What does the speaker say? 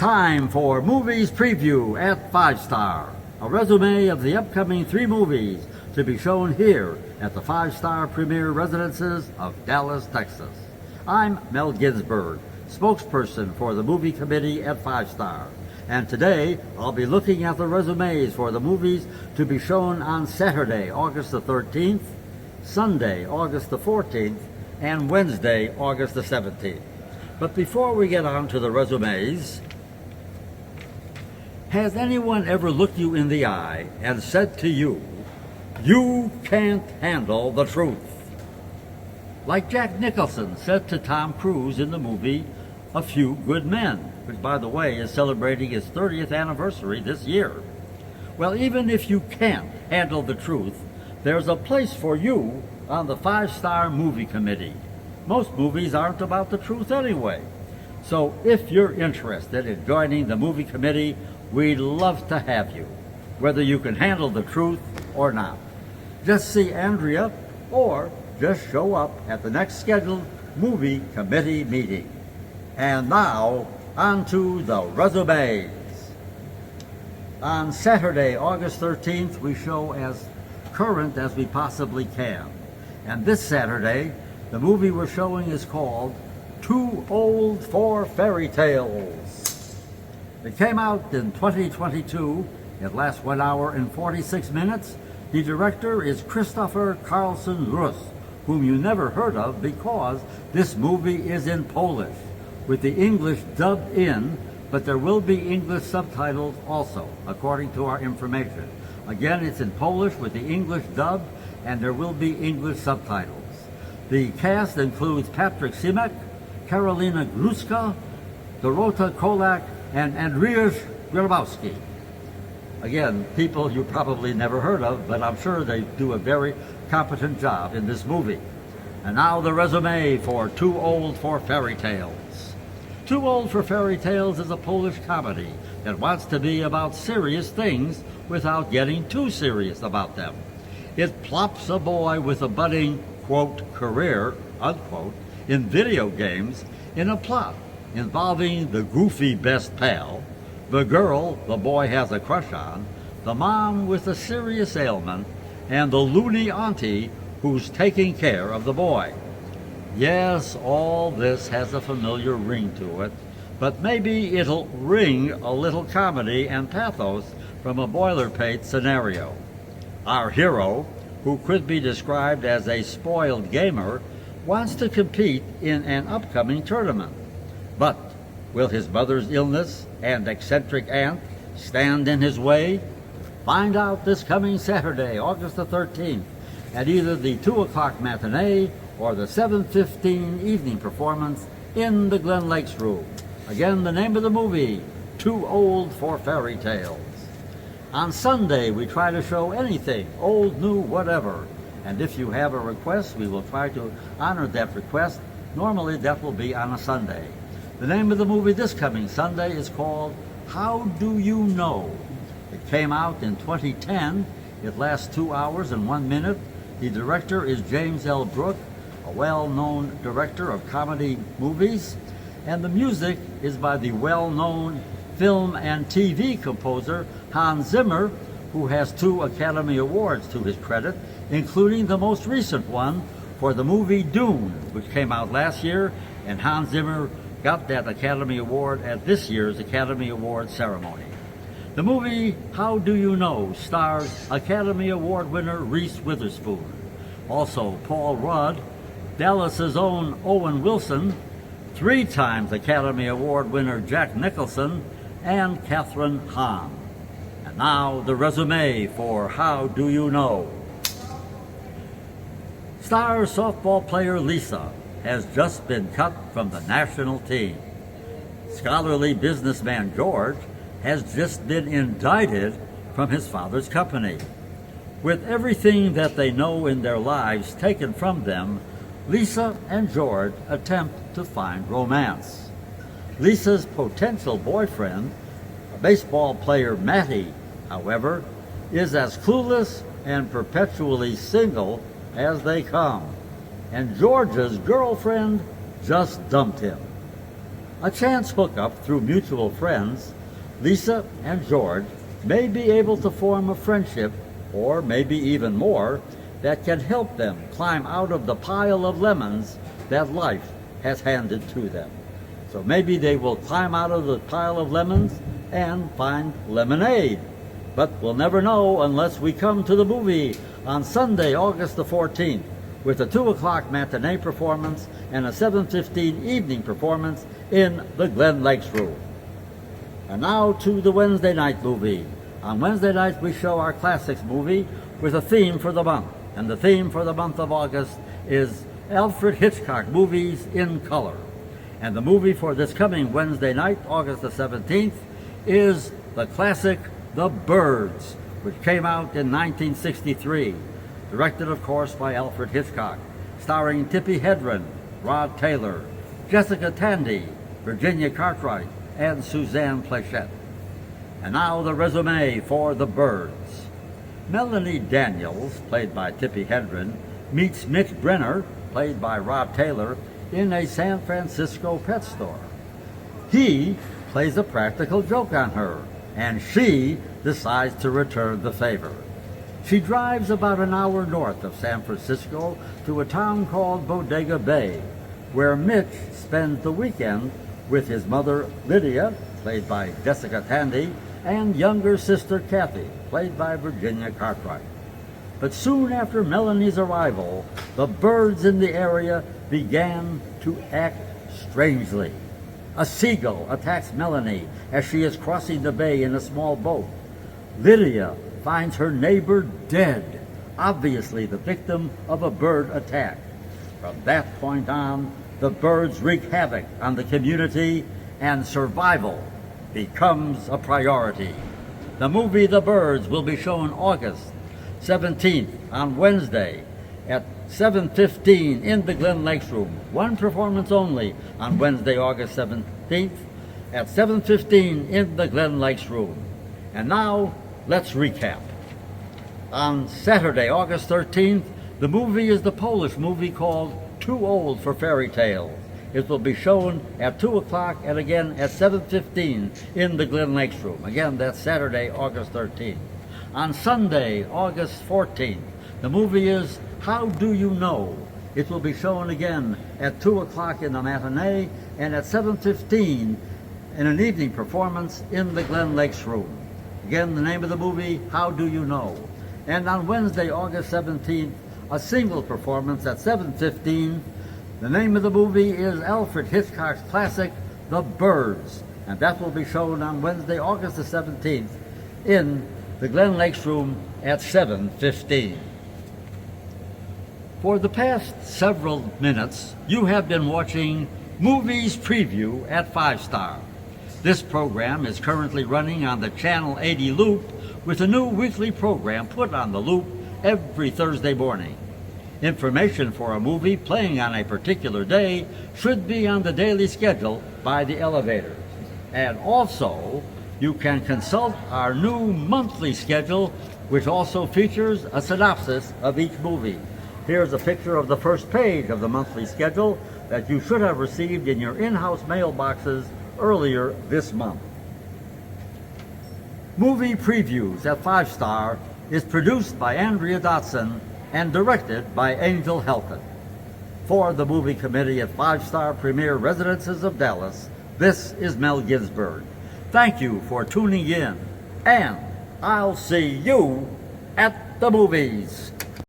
Time for Movies Preview at 5 Star, a resume of the upcoming 3 movies to be shown here at the 5 Star Premier Residences of Dallas, Texas. I'm Mel Ginsberg, spokesperson for the movie committee at 5 Star, and today I'll be looking at the resumes for the movies to be shown on Saturday, August the 13th, Sunday, August the 14th, and Wednesday, August the 17th. But before we get on to the resumes, has anyone ever looked you in the eye and said to you, "You can't handle the truth"? Like Jack Nicholson said to Tom Cruise in the movie A Few Good Men, which, by the way, is celebrating its 30th anniversary this year. Well, even if you can't handle the truth, there's a place for you on the 5 Star Movie Committee. Most movies aren't about the truth anyway. So if you're interested in joining the movie committee, we'd love to have you, whether you can handle the truth or not. Just see Andrea or just show up at the next scheduled movie committee meeting. And now, on to the resumes. On Saturday, August 13th, we show as current as we possibly can. And this Saturday, the movie we're showing is called Too Old for Fairy Tales. It came out in 2022. It lasts 1 hour and 46 minutes. The director is Christopher Carlson Rus, whom you never heard of because this movie is in Polish, with the English dubbed in, but there will be English subtitles also, according to our information. Again, it's in Polish with the English dubbed, and there will be English subtitles. The cast includes Patrick Simek, Karolina Gruska, Dorota Kolak, and Andrzej Grabowski. Again, people you probably never heard of, but I'm sure they do a very competent job in this movie. And now the resume for Too Old for Fairy Tales. Too Old for Fairy Tales is a Polish comedy that wants to be about serious things without getting too serious about them. It plops a boy with a budding, quote, career, unquote, in video games in a plot involving the goofy best pal, the girl the boy has a crush on, the mom with a serious ailment, and the loony auntie who's taking care of the boy. Yes, all this has a familiar ring to it, but maybe it'll ring a little comedy and pathos from a boilerplate scenario. Our hero, who could be described as a spoiled gamer, wants to compete in an upcoming tournament. But will his mother's illness and eccentric aunt stand in his way? Find out this coming Saturday, August the 13th, at either the 2 o'clock matinee or the 7:15 evening performance in the Glen Lakes Room. Again, the name of the movie, Too Old for Fairy Tales. On Sunday, we try to show anything, old, new, whatever. And if you have a request, we will try to honor that request. Normally, that will be on a Sunday. The name of the movie this coming Sunday is called How Do You Know? It came out in 2010. It lasts 2 hours and 1 minute. The director is James L. Brooke, a well-known director of comedy movies. And the music is by the well-known film and TV composer Hans Zimmer, who has 2 Academy Awards to his credit, including the most recent one for the movie Dune, which came out last year, and Hans Zimmer got that Academy Award at this year's Academy Award ceremony. The movie How Do You Know stars Academy Award winner Reese Witherspoon, also Paul Rudd, Dallas's own Owen Wilson, 3 times Academy Award winner Jack Nicholson, and Kathryn Hahn. And now the resume for How Do You Know. Star softball player Lisa has just been cut from the national team. Scholarly businessman George has just been indicted from his father's company. With everything that they know in their lives taken from them, Lisa and George attempt to find romance. Lisa's potential boyfriend, baseball player Matty, however, is as clueless and perpetually single as they come. And George's girlfriend just dumped him. A chance hookup through mutual friends, Lisa and George may be able to form a friendship, or maybe even more, that can help them climb out of the pile of lemons that life has handed to them. So maybe they will climb out of the pile of lemons and find lemonade. But we'll never know unless we come to the movie on Sunday, August the 14th, with a 2 o'clock matinee performance and a 7:15 evening performance in the Glen Lakes Room. And now to the Wednesday night movie. On Wednesday nights we show our classics movie with a theme for the month. And the theme for the month of August is Alfred Hitchcock movies in color. And the movie for this coming Wednesday night, August the 17th, is the classic The Birds, which came out in 1963, directed, of course, by Alfred Hitchcock, starring Tippi Hedren, Rod Taylor, Jessica Tandy, Virginia Cartwright, and Suzanne Pleshette. And now the resume for The Birds. Melanie Daniels, played by Tippi Hedren, meets Mitch Brenner, played by Rod Taylor, in a San Francisco pet store. He plays a practical joke on her, and she decides to return the favor. She drives about an hour north of San Francisco to a town called Bodega Bay, where Mitch spends the weekend with his mother Lydia, played by Jessica Tandy, and younger sister Kathy, played by Virginia Cartwright. But soon after Melanie's arrival, the birds in the area began to act strangely. A seagull attacks Melanie as she is crossing the bay in a small boat. Lydia finds her neighbor dead, obviously the victim of a bird attack. From that point on, the birds wreak havoc on the community, and survival becomes a priority. The movie The Birds will be shown August 17th on Wednesday at 7:15 in the Glen Lakes Room. One performance only on Wednesday, August 17th at 7:15 in the Glen Lakes Room. And now, let's recap. On Saturday, August 13th, the movie is the Polish movie called Too Old for Fairy Tales. It will be shown at 2 o'clock and again at 7:15 in the Glen Lakes Room. Again, that's Saturday, August 13th. On Sunday, August 14th, the movie is How Do You Know? It will be shown again at 2 o'clock in the matinee and at 7:15 in an evening performance in the Glen Lakes Room. Again, the name of the movie, How Do You Know? And on Wednesday, August 17th, a single performance at 7:15. The name of the movie is Alfred Hitchcock's classic, The Birds, and that will be shown on Wednesday, August the 17th in the Glen Lakes Room at 7:15. For the past several minutes, you have been watching Movies Preview at 5 Star. This program is currently running on the Channel 80 loop with a new weekly program put on the loop every Thursday morning. Information for a movie playing on a particular day should be on the daily schedule by the elevators. And also, you can consult our new monthly schedule, which also features a synopsis of each movie. Here's a picture of the first page of the monthly schedule that you should have received in your in-house mailboxes earlier this month. Movie Previews at 5 Star is produced by Andrea Dotson and directed by Angel Helton. For the movie committee at 5 Star Premier Residences of Dallas, this is Mel Ginsberg. Thank you for tuning in, and I'll see you at the movies.